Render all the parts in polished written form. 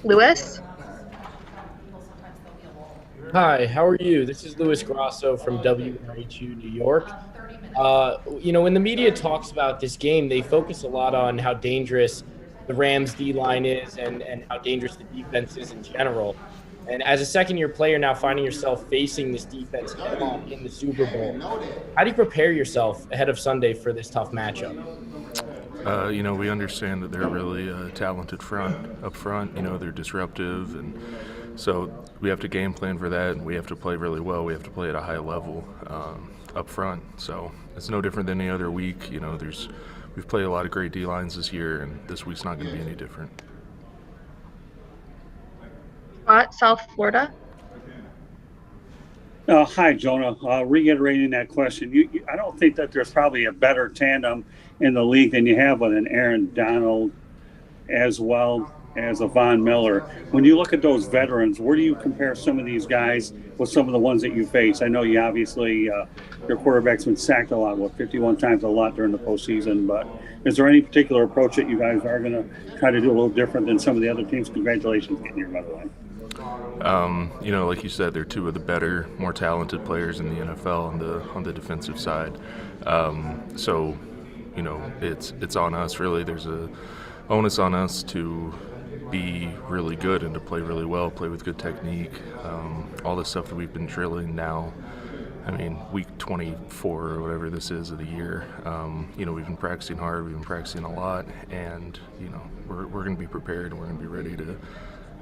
Lewis. Hi, how are you? This is Louis Grasso from WRHU New York. When the media talks about this game, they focus a lot on how dangerous the Rams D line is and how dangerous the defense is in general. And as a second year player now finding yourself facing this defense head on in the Super Bowl, how do you prepare yourself ahead of Sunday for this tough matchup? We understand that they're really talented up front. They're disruptive, and so we have to game plan for that, and we have to play really well. We have to play at a high level up front. So it's no different than any other week. We've played a lot of great D lines this year, and this week's not going to be any different. South Florida. Hi, Jonah. Reiterating that question, I don't think that there's probably a better tandem in the league than you have with an Aaron Donald as well as a Von Miller. When you look at those veterans, where do you compare some of these guys with some of the ones that you face? I know you obviously, your quarterback's been sacked a lot, 51 times a lot during the postseason, but is there any particular approach that you guys are going to try to do a little different than some of the other teams? Congratulations getting here, by the way. Like you said, they're two of the better, more talented players in the NFL on the defensive side. It's on us really. There's a onus on us to be really good and to play really well, play with good technique. All the stuff that we've been drilling now. Week 24 or whatever this is of the year. We've been practicing hard. We've been practicing a lot, and we're going to be prepared and we're going to be ready to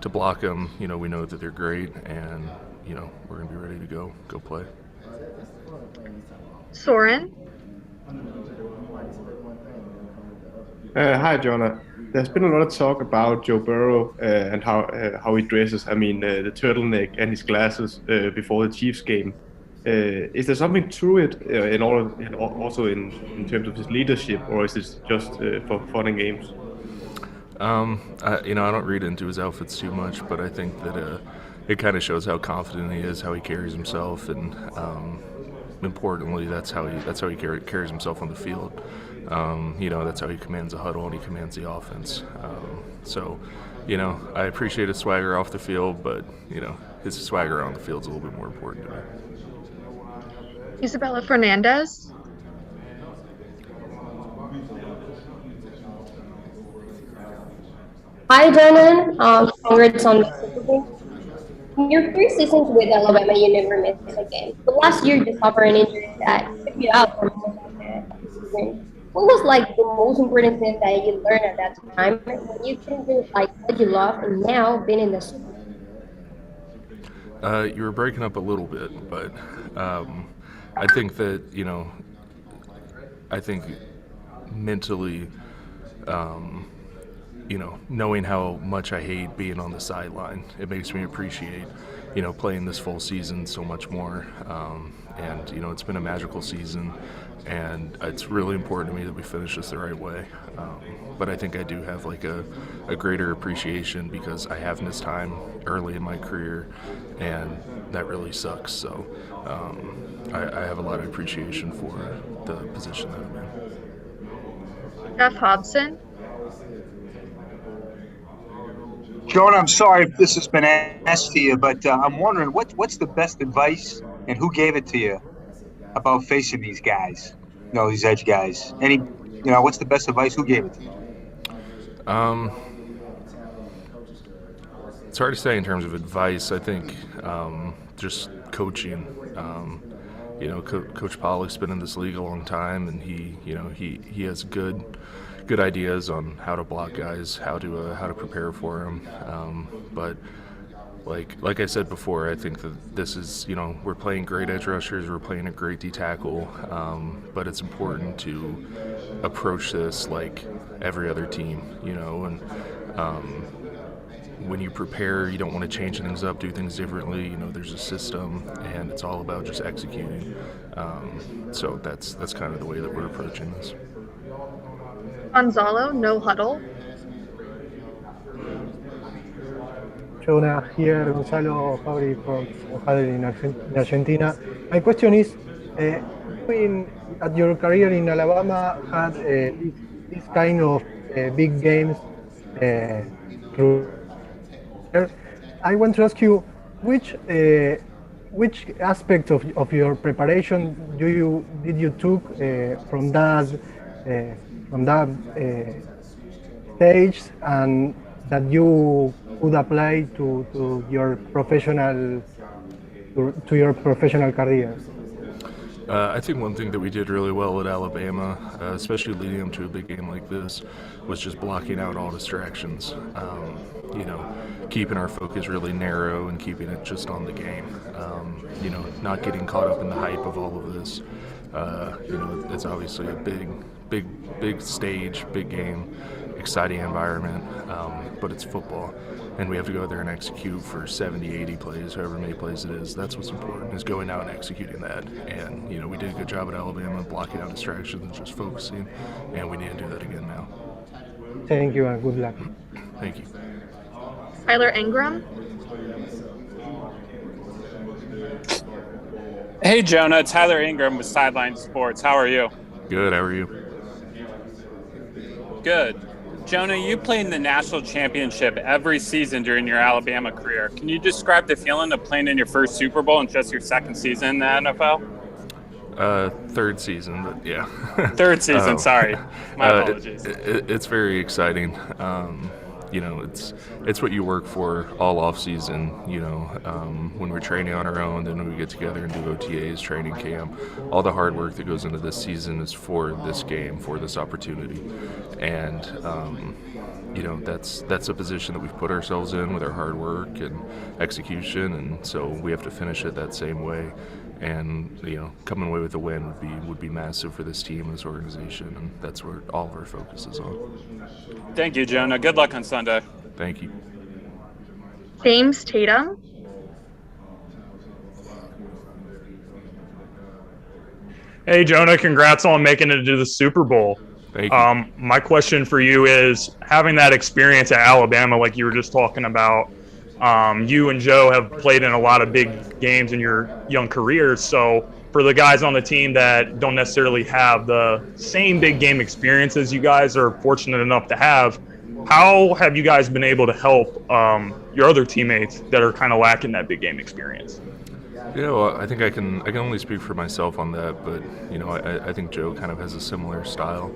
block them. We know that they're great, and we're going to be ready to go play. Soren. Hi, Jonah. There's been a lot of talk about Joe Burrow and how he dresses. The turtleneck and his glasses before the Chiefs game. Is there something to it also in terms of his leadership, or is this just for fun and games? I don't read into his outfits too much, but I think that it kind of shows how confident he is, how he carries himself, and importantly, that's how he carries himself on the field. That's how he commands the huddle and he commands the offense. I appreciate his swagger off the field, but his swagger on the field is a little bit more important to me. Isabella Fernandez. Hi, Jonah. Congrats on the Super Bowl. In your three seasons with Alabama, you never missed a game. But last year, you suffered an injury that took you out for most of the season. What was the most important thing that you learned at that time when you changed what you love and now being in the Super Bowl? You were breaking up a little bit, but I think that I think mentally. Knowing how much I hate being on the sideline, it makes me appreciate, playing this full season so much more. It's been a magical season, and it's really important to me that we finish this the right way. But I think I do have a greater appreciation because I have missed time early in my career, and that really sucks. So I have a lot of appreciation for the position that I'm in. Jeff Hobson. Jonah, I'm sorry if this has been asked to you, but I'm wondering what's the best advice and who gave it to you about facing these guys, these edge guys? What's the best advice? Who gave it to you? It's hard to say in terms of advice. I think just coaching. Coach Pollock's been in this league a long time, and he has good ideas on how to block guys, how to prepare for them. But like I said before, I think that this is we're playing great edge rushers, we're playing a great D tackle, but it's important to approach this like every other team, and when you prepare, you don't want to change things up, do things differently. There's a system, and it's all about just executing. So that's kind of the way that we're approaching this. Gonzalo, no huddle. Jonah here, Gonzalo Fabri from Huddle in Argentina. My question is, you at your career in Alabama had this kind of big games through I want to ask you which aspect of your preparation did you took from that stage and that you could apply to your professional career? I think one thing that we did really well at Alabama, especially leading up to a big game like this, was just blocking out all distractions. Keeping our focus really narrow and keeping it just on the game. Not getting caught up in the hype of all of this. It's obviously a big stage, big game, exciting environment, but it's football. And we have to go out there and execute for 70, 80 plays, however many plays it is. That's what's important, is going out and executing that. And, we did a good job at Alabama blocking out distractions and just focusing, and we need to do that again now. Thank you and good luck. Thank you. Tyler Ingram. Hey, Jonah. Tyler Ingram with Sideline Sports. How are you? Good. How are you? Good. Jonah, you played in the national championship every season during your Alabama career. Can you describe the feeling of playing in your first Super Bowl in just your second season in the NFL? Third season, but yeah. Third season, sorry. My apologies. It's very exciting. It's what you work for all off season. When we're training on our own, then we get together and do OTAs, training camp. All the hard work that goes into this season is for this game, for this opportunity, and that's a position that we've put ourselves in with our hard work and execution, and so we have to finish it that same way. And coming away with a win would be massive for this team, this organization, and that's where all of our focus is on. Thank you, Jonah. Good luck on Sunday. Thank you. James Tatum. Hey, Jonah, congrats on making it to the Super Bowl. Thank you. My question for you is, having that experience at Alabama, like you were just talking about, you and Joe have played in a lot of big games in your young careers. So for the guys on the team that don't necessarily have the same big game experience as you guys are fortunate enough to have, how have you guys been able to help your other teammates that are kind of lacking that big game experience? Well, I think I can only speak for myself on that, but I think Joe kind of has a similar style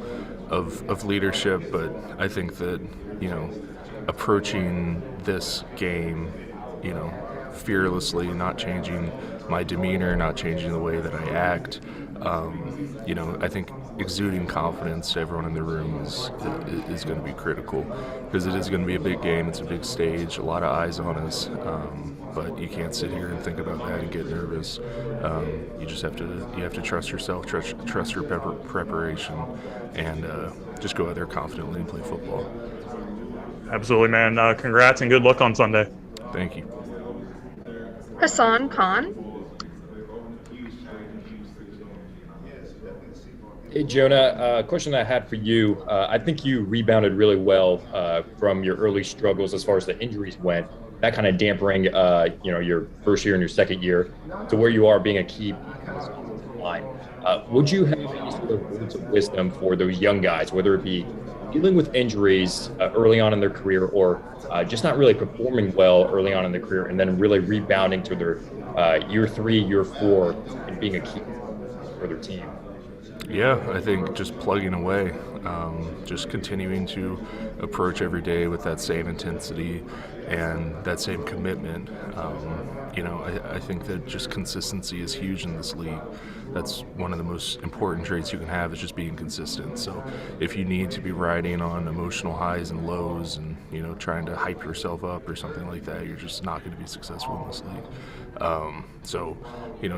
of leadership, but I think that approaching this game, fearlessly, not changing my demeanor, not changing the way that I act. I think exuding confidence to everyone in the room is going to be critical, because it is going to be a big game. It's a big stage, a lot of eyes on us. But you can't sit here and think about that and get nervous. You just have to trust yourself, trust your preparation, and just go out there confidently and play football. Absolutely, man. Congrats and good luck on Sunday. Thank you. Hassan Khan. Hey, Jonah, a question I had for you. I think you rebounded really well from your early struggles as far as the injuries went. That kind of dampering, your first year and your second year to where you are being a key line. Would you have any sort of words of wisdom for those young guys, whether it be dealing with injuries early on in their career or just not really performing well early on in their career and then really rebounding to their year 3, year 4 and being a key for their team? Yeah, I think just plugging away, just continuing to approach every day with that same intensity and that same commitment. I think that just consistency is huge in this league. That's one of the most important traits you can have, is just being consistent. So if you need to be riding on emotional highs and lows and, trying to hype yourself up or something like that, you're just not going to be successful in this league.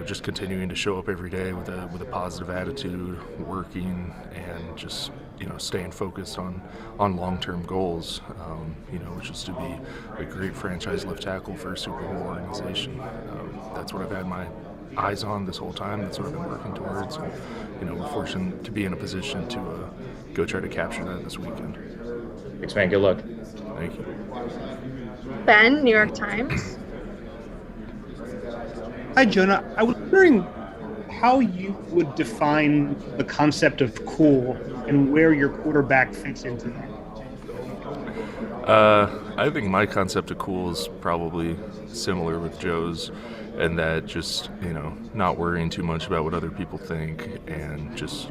Just continuing to show up every day with a positive attitude, working, and just, staying focused on long-term goals, which is to be a great franchise left tackle for a Super Bowl organization. That's what I've had my eyes on this whole time. That's what I've been working towards. And, we're fortunate to be in a position to go try to capture that this weekend. Thanks, man. Good luck. Thank you. Ben, New York Times. Hi, Jonah. I was wondering how you would define the concept of cool and where your quarterback fits into that. I think my concept of cool is probably similar with Joe's, and that just, not worrying too much about what other people think, and just,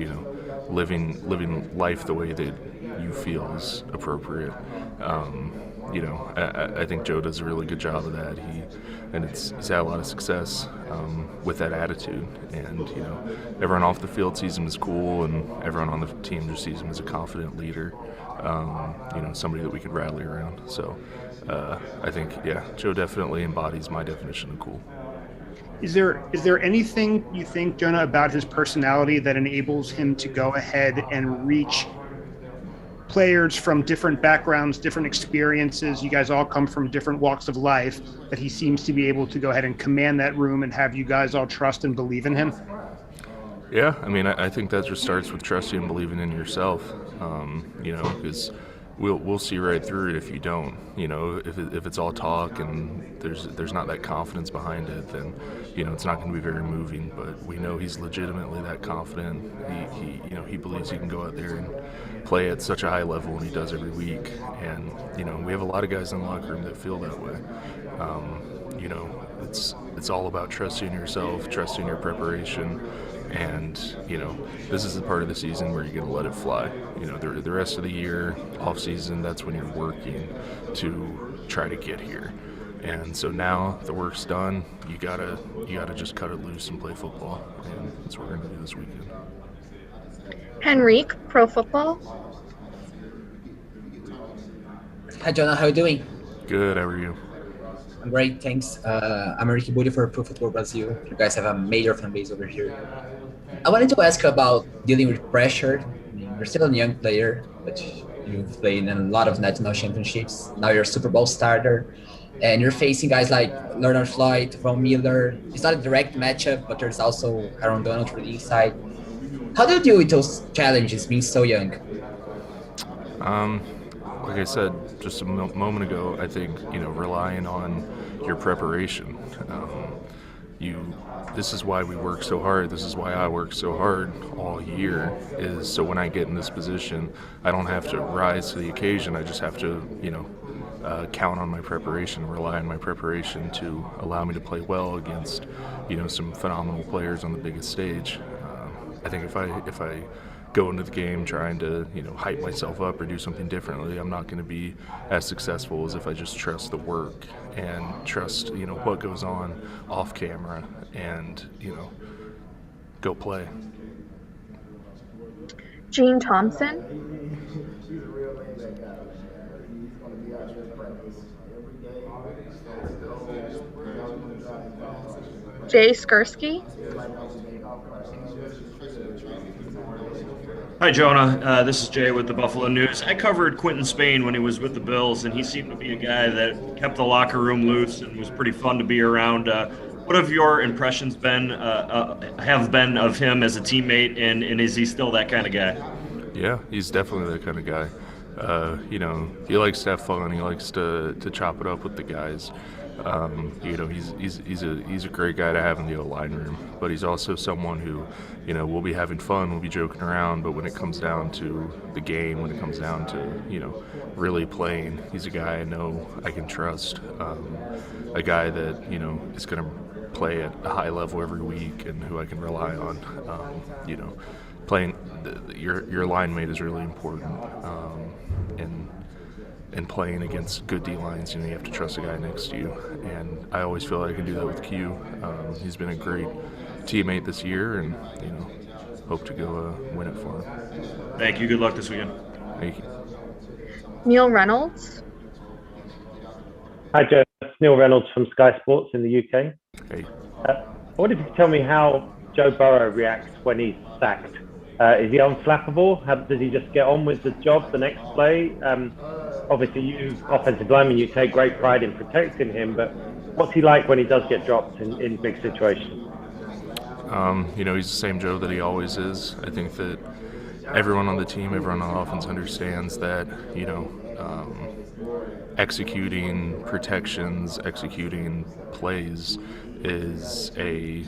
living life the way that you feel is appropriate. I think Joe does a really good job of that. He's had a lot of success with that attitude, and everyone off the field sees him as cool, and everyone on the team just sees him as a confident leader. Somebody that we could rally around. So I think, Joe definitely embodies my definition of cool. Is there anything you think, Jonah, about his personality that enables him to go ahead and reach players from different backgrounds, different experiences? You guys all come from different walks of life, that he seems to be able to go ahead and command that room and have you guys all trust and believe in him? Yeah, I think that just starts with trusting and believing in yourself, because we'll see right through it if you don't. If it's all talk and there's not that confidence behind it, then it's not going to be very moving. But we know he's legitimately that confident. He believes he can go out there and play at such a high level, and he does every week. And we have a lot of guys in the locker room that feel that way. It's all about trusting yourself, trusting your preparation. And this is the part of the season where you're going to let it fly. The rest of the year, off season, that's when you're working to try to get here. And so now the work's done. You gotta just cut it loose and play football. And that's what we're going to do this weekend. Henrique, Pro Football. Hi, Jonah. How are you doing? Good. How are you? I'm great, thanks. I'm Enrique Bulli for Pro Football Brazil. You guys have a major fan base over here. I wanted to ask about dealing with pressure. You're still a young player, but you've played in a lot of national championships. Now you're a Super Bowl starter, and you're facing guys like Leonard Floyd, Von Miller. It's not a direct matchup, but there's also Aaron Donald for the inside. How do you deal with those challenges being so young? Like I said just a moment ago, I think, relying on your preparation. This is why we work so hard. This is why I work so hard all year, is so when I get in this position, I don't have to rise to the occasion. I just have to, count on my preparation, rely on my preparation to allow me to play well against, some phenomenal players on the biggest stage. I think if I go into the game trying to, hype myself up or do something differently, I'm not going to be as successful as if I just trust the work and trust, what goes on off camera and, go play. Gene Thompson. Jay Skursky. Hi, Jonah. This is Jay with the Buffalo News. I covered Quentin Spain when he was with the Bills, and he seemed to be a guy that kept the locker room loose and was pretty fun to be around. What have your impressions have been of him as a teammate, and is he still that kind of guy? Yeah, he's definitely that kind of guy. He likes to have fun. He likes to chop it up with the guys. He's a great guy to have in the O-line room, but he's also someone who, we'll be having fun, we'll be joking around, but when it comes down to the game, when it comes down to, really playing, he's a guy I know I can trust, a guy that, is going to play at a high level every week and who I can rely on. Playing your line mate is really important, and playing against good D lines, you have to trust a guy next to you. And I always feel like I can do that with Q. He's been a great teammate this year, and hope to go win it for him. Thank you. Good luck this weekend. Thank you. Neil Reynolds. Hi, Joe. It's Neil Reynolds from Sky Sports in the UK. Hey. I wonder if you could tell me how Joe Burrow reacts when he's sacked. Is he unflappable? Does he just get on with the job the next play? Obviously, you offensive linemen, you take great pride in protecting him, but what's he like when he does get dropped in big situations? He's the same Joe that he always is. I think that everyone on the team, everyone on offense understands that, executing protections, executing plays is a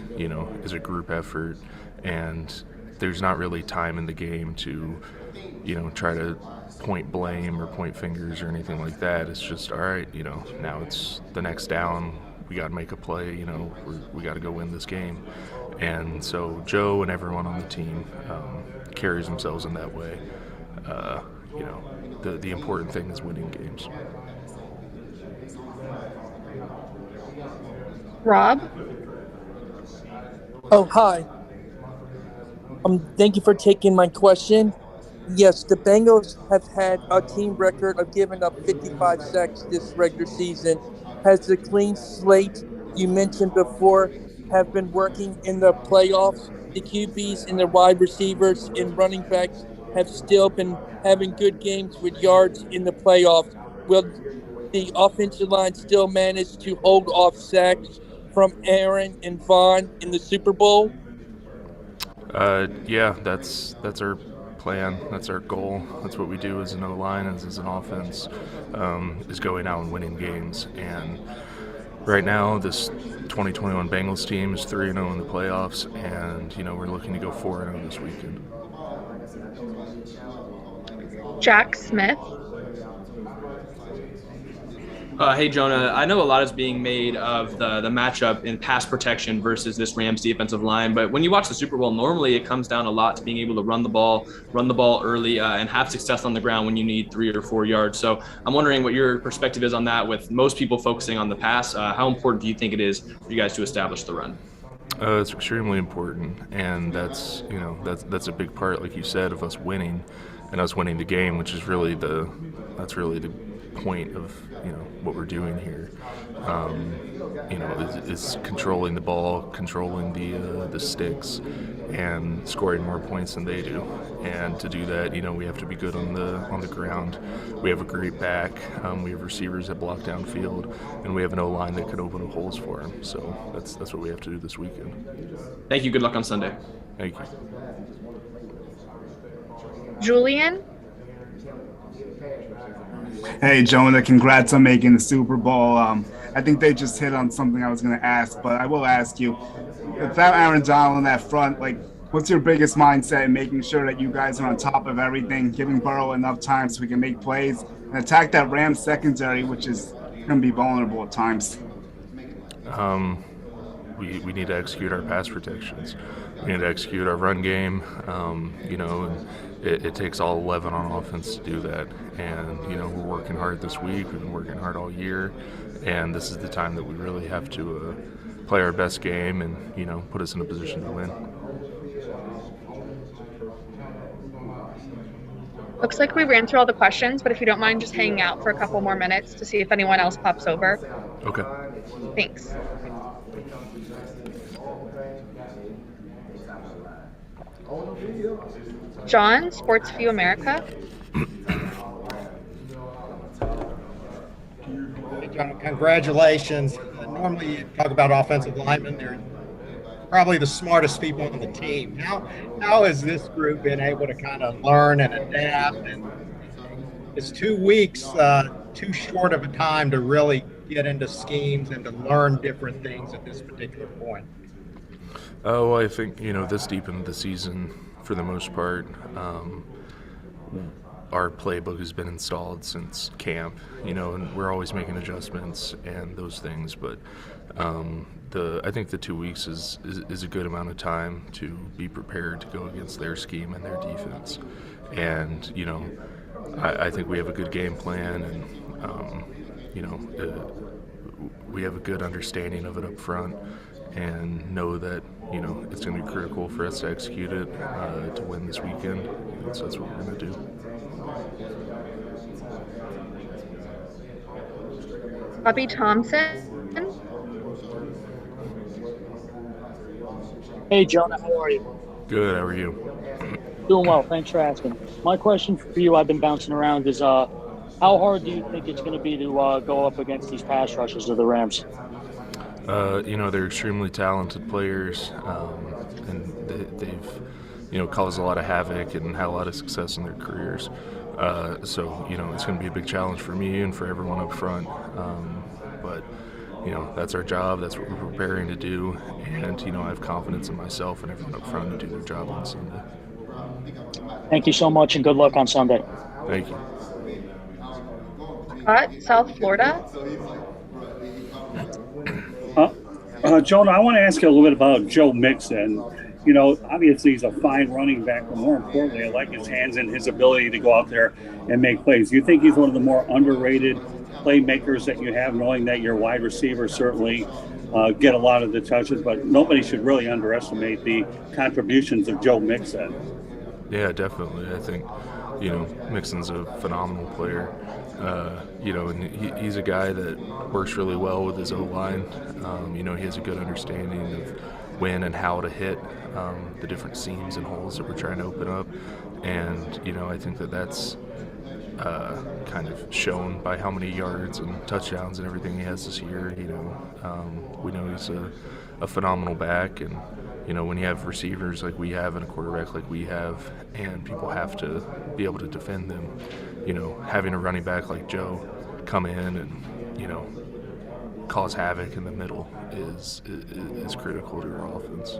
group effort, and there's not really time in the game to, try to point blame or point fingers or anything like that. It's just, all right, now it's the next down. We got to make a play, we got to go win this game. And so Joe and everyone on the team carries themselves in that way. The important thing is winning games. Rob? Oh, hi. Thank you for taking my question. Yes, the Bengals have had a team record of giving up 55 sacks this regular season. Has the clean slate you mentioned before have been working in the playoffs? The QBs and the wide receivers and running backs have still been having good games with yards in the playoffs. Will the offensive line still manage to hold off sacks from Aaron and Vaughn in the Super Bowl? Yeah, that's our plan. That's our goal. That's what we do as an O-line, as an offense, is going out and winning games. And right now, this 2021 Bengals team is 3-0 in the playoffs, and we're looking to go 4-0 this weekend. Jack Smith? Hey, Jonah, I know a lot is being made of the matchup in pass protection versus this Rams defensive line, but when you watch the Super Bowl, normally it comes down a lot to being able to run the ball early, and have success on the ground when you need 3 or 4 yards. So I'm wondering what your perspective is on that, with most people focusing on the pass. How important do you think it is for you guys to establish the run? It's extremely important, and that's a big part, like you said, of us winning, and us winning the game, which is really the point of what we're doing here. Is controlling the ball, controlling the sticks, and scoring more points than they do. And to do that, we have to be good on the ground. We have a great back. We have receivers that block downfield, and we have an O-line that could open up holes for them. So that's what we have to do this weekend. Thank you. Good luck on Sunday. Thank you. Julian? Hey, Jonah, congrats on making the Super Bowl. I think they just hit on something I was going to ask, but I will ask you, without Aaron Donald in that front, what's your biggest mindset in making sure that you guys are on top of everything, giving Burrow enough time so we can make plays and attack that Rams secondary, which is going to be vulnerable at times? We need to execute our pass protections. We need to execute our run game, and it takes all 11 on offense to do that. And, we're working hard this week. We've been working hard all year. And this is the time that we really have to play our best game and, put us in a position to win. Looks like we ran through all the questions, but if you don't mind just hanging out for a couple more minutes to see if anyone else pops over. Okay. Thanks. John, SportsView America. Hey, John, congratulations. Normally you talk about offensive linemen. They're probably the smartest people on the team. How has this group been able to kind of learn and adapt? And is 2 weeks too short of a time to really get into schemes and to learn different things at this particular point? Oh, I think, this deep into the season, for the most part, our playbook has been installed since camp, and we're always making adjustments and those things. But I think the 2 weeks is a good amount of time to be prepared to go against their scheme and their defense. And, I think we have a good game plan, and, we have a good understanding of it up front, and know that it's going to be critical for us to execute it to win this weekend. So that's what we're going to do. Bobby Thompson. Hey, Jonah, how are you? Good, how are you? Doing well, thanks for asking. My question for you, I've been bouncing around, is how hard do you think it's going to be to go up against these pass rushers of the Rams? They're extremely talented players, and they've, caused a lot of havoc and had a lot of success in their careers. So, it's going to be a big challenge for me and for everyone up front. But, that's our job. That's what we're preparing to do. And, I have confidence in myself and everyone up front to do their job on Sunday. Thank you so much, and good luck on Sunday. Thank you. Scott, South Florida. Jonah, I want to ask you a little bit about Joe Mixon. You know, obviously he's a fine running back, but more importantly, I like his hands and his ability to go out there and make plays. Do you think he's one of the more underrated playmakers that you have, knowing that your wide receivers certainly get a lot of the touches, but nobody should really underestimate the contributions of Joe Mixon? Yeah, definitely. I think, you know, Mixon's a phenomenal player. You know, and he's a guy that works really well with his O-line. You know, he has a good understanding of when and how to hit the different seams and holes that we're trying to open up. And, you know, I think that that's kind of shown by how many yards and touchdowns and everything he has this year. You know, we know he's a phenomenal back, and you know, when you have receivers like we have and a quarterback like we have, and people have to be able to defend them, you know, having a running back like Joe come in and, you know, cause havoc in the middle is critical to our offense.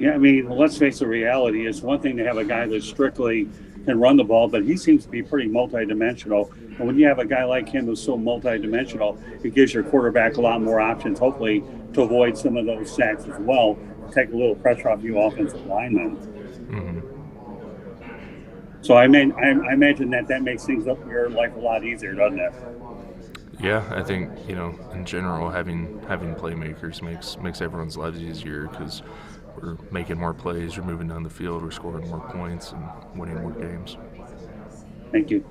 Yeah, I mean, let's face the reality. It's one thing to have a guy that strictly can run the ball, but he seems to be pretty multidimensional. And when you have a guy like him who's so multidimensional, it gives your quarterback a lot more options, hopefully to avoid some of those sacks as well, take a little pressure off you offensive linemen. Mm-hmm. So I imagine that makes things up your life a lot easier, doesn't it? Yeah, I think, you know, in general, having playmakers makes everyone's lives easier, because we're making more plays, we're moving down the field, we're scoring more points, and winning more games. Thank you.